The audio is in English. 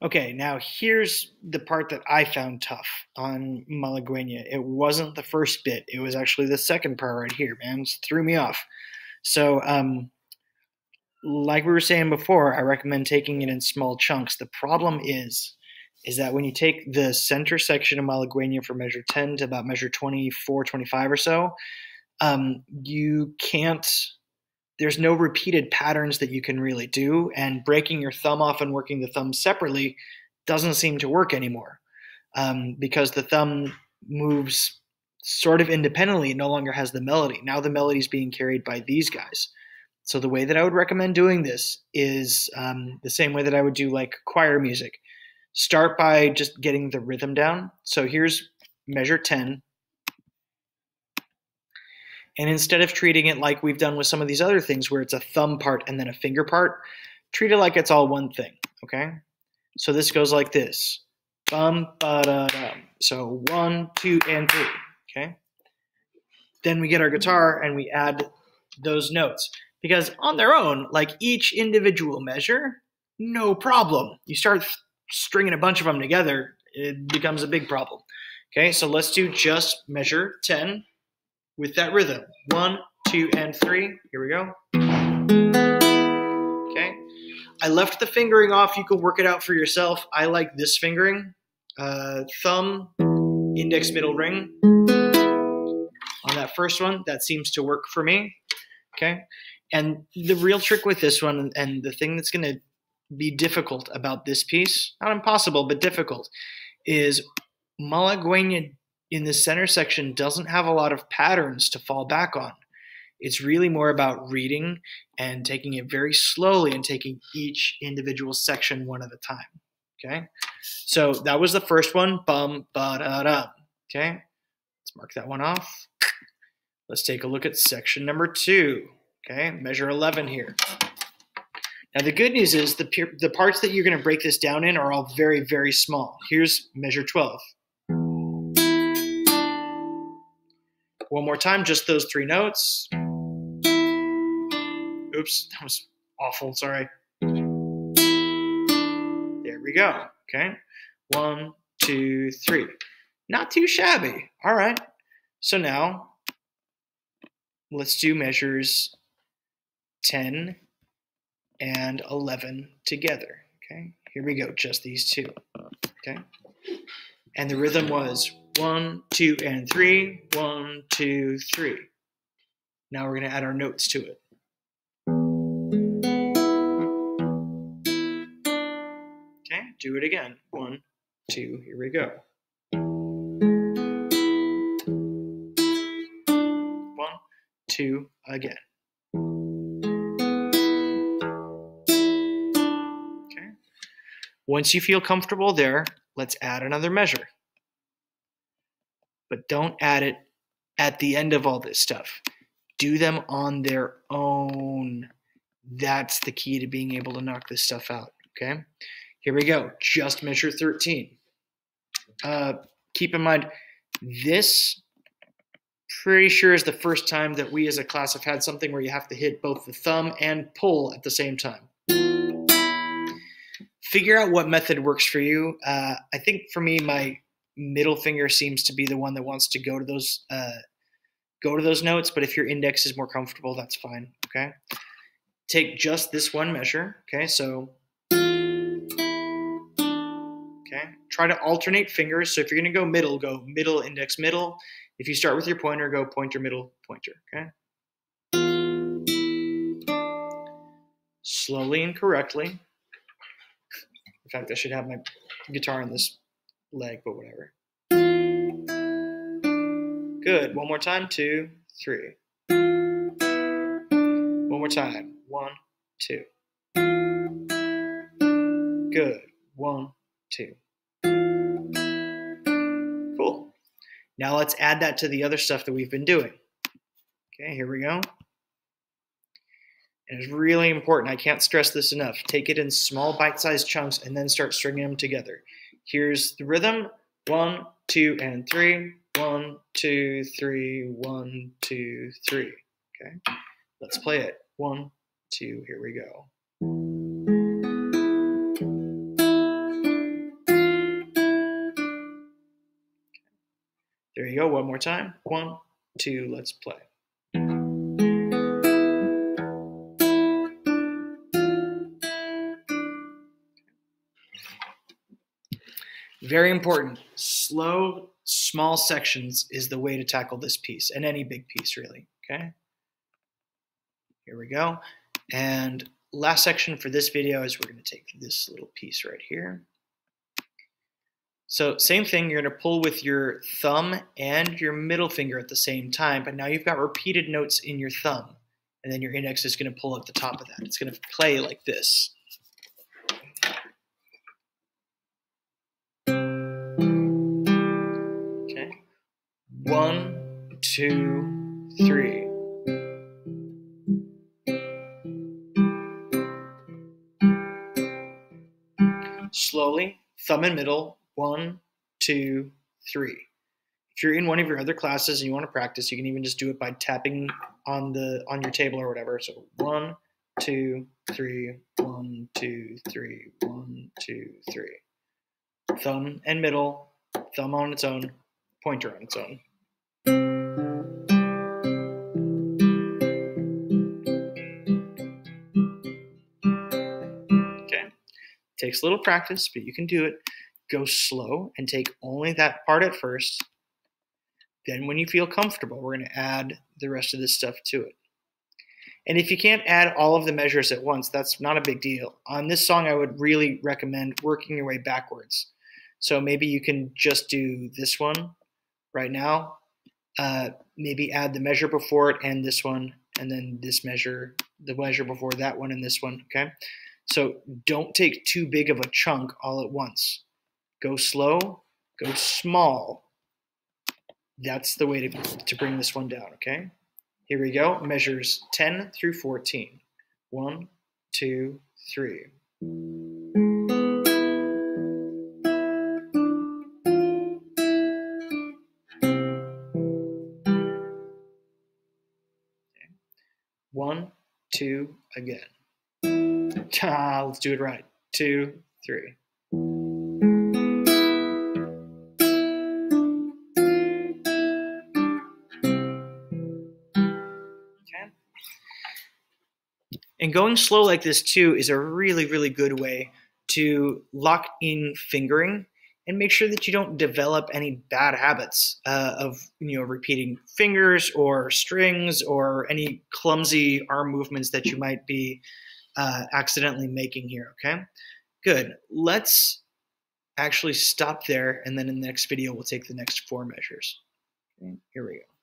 Okay, now here's the part that I found tough on Malagueña. It wasn't the first bit. It was actually the second part right here, man. It threw me off. So, like we were saying before, I recommend taking it in small chunks. The problem is that when you take the center section of Malagueña from measure 10 to about measure 24, 25 or so, you can't, there's no repeated patterns that you can really do, and breaking your thumb off and working the thumb separately doesn't seem to work anymore, because the thumb moves sort of independently. It no longer has the melody. Now the melody is being carried by these guys. So the way that I would recommend doing this is the same way that I would do like choir music. Start by just getting the rhythm down. So here's measure 10. And instead of treating it like we've done with some of these other things where it's a thumb part and then a finger part, treat it like it's all one thing, okay? So this goes like this. Bum, ba-da-dum. So 1, 2, and 3, okay? Then we get our guitar and we add those notes. Because on their own, like each individual measure, no problem. You start stringing a bunch of them together, it becomes a big problem. Okay, so let's do just measure 10 with that rhythm. 1, 2, and 3. Here we go. Okay. I left the fingering off. You can work it out for yourself. I like this fingering. Thumb, index, middle, ring. On that first one, that seems to work for me. Okay. And the real trick with this one, and the thing that's going to be difficult about this piece, not impossible, but difficult, is Malagueña in the center section doesn't have a lot of patterns to fall back on. It's really more about reading and taking it very slowly and taking each individual section one at a time. Okay, so that was the first one. Bum, ba, da, da. Okay, let's mark that one off. Let's take a look at section number 2. Okay, measure 11 here. Now the good news is the parts that you're going to break this down in are all very, very small. Here's measure 12. One more time, just those 3 notes. Oops, that was awful, sorry. There we go, okay? 1, 2, 3. Not too shabby, all right. So now, let's do measures 10 and 11 together, okay? Here we go, just these 2, okay? And the rhythm was 1, 2, and 3, 1, 2, 3. Now we're gonna add our notes to it. Okay, do it again. 1, 2, here we go. 1, 2, again. Okay. Once you feel comfortable there, let's add another measure. But don't add it at the end of all this stuff. Do them on their own. That's the key to being able to knock this stuff out, okay? Here we go, just measure 13. Keep in mind, this pretty sure is the first time that we as a class have had something where you have to hit both the thumb and pull at the same time. Figure out what method works for you. I think for me, my middle finger seems to be the one that wants to go to those notes, but if your index is more comfortable, that's fine, okay? Take just this one measure, okay? So, okay, try to alternate fingers. So if you're gonna go middle, index, middle. If you start with your pointer, go pointer, middle, pointer, okay? Slowly and correctly. In fact, I should have my guitar on this leg, but whatever. Good, one more time, 2, 3. One more time, 1, 2. Good, 1, 2. Cool. Now let's add that to the other stuff that we've been doing. Okay, here we go. And it's really important, I can't stress this enough. Take it in small bite-sized chunks and then start stringing them together. Here's the rhythm, 1, 2, and 3. 1, 2, 3, 1, 2, 3. Okay, let's play it. 1, 2, here we go. Here you go, one more time. 1, 2, let's play. Very important. Slow, small sections is the way to tackle this piece, and any big piece, really. Okay? Here we go. And last section for this video is we're going to take this little piece right here. So same thing, you're going to pull with your thumb and your middle finger at the same time, but now you've got repeated notes in your thumb, and then your index is going to pull at the top of that. It's going to play like this. Okay. 1, 2, 3. Slowly, thumb and middle, 1, 2, 3. If you're in one of your other classes and you want to practice, you can even just do it by tapping on your table or whatever. So 1, 2, 3, 1, 2, 3, 1, 2, 3. Thumb and middle, thumb on its own, pointer on its own. Okay. Takes a little practice, but you can do it. Go slow and take only that part at first. Then when you feel comfortable, we're going to add the rest of this stuff to it. And if you can't add all of the measures at once, that's not a big deal. On this song, I would really recommend working your way backwards. So maybe you can just do this one right now. Maybe add the measure before it and this one, and then this measure, the measure before that one and this one, okay? So don't take too big of a chunk all at once. Go slow, go small. That's the way to bring this one down, okay? Here we go. Measures 10 through 14. 1, 2, 3. Okay. 1, 2, again. Let's do it right. 2, 3. And going slow like this too is a really, really good way to lock in fingering and make sure that you don't develop any bad habits of repeating fingers or strings or any clumsy arm movements that you might be accidentally making here, okay? Good. Let's actually stop there, and then in the next video we'll take the next 4 measures. Okay, here we go.